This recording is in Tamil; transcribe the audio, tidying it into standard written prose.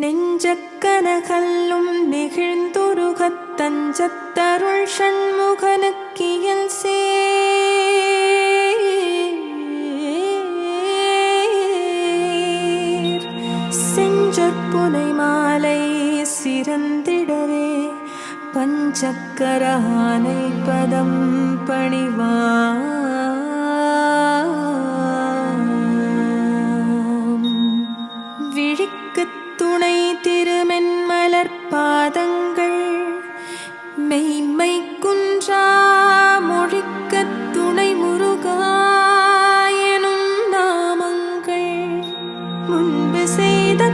நெஞ்சக்கனகல்லும் நெகிழ்ந்துருகத் தஞ்சத்தருள் ஷண்முகனுக்கியல் சேர் செஞ்சொற்புனை மாலை சிறந்திடவே பஞ்சக்கர ஆனை பதம் பணிவாம். விழிக்குத் துணை திருமென்மலர் பாதங்கள் மெய்மை குன்றா மொழிக்கத் துணை முருகா எனும் நாமங்கள் முன்பு செய்த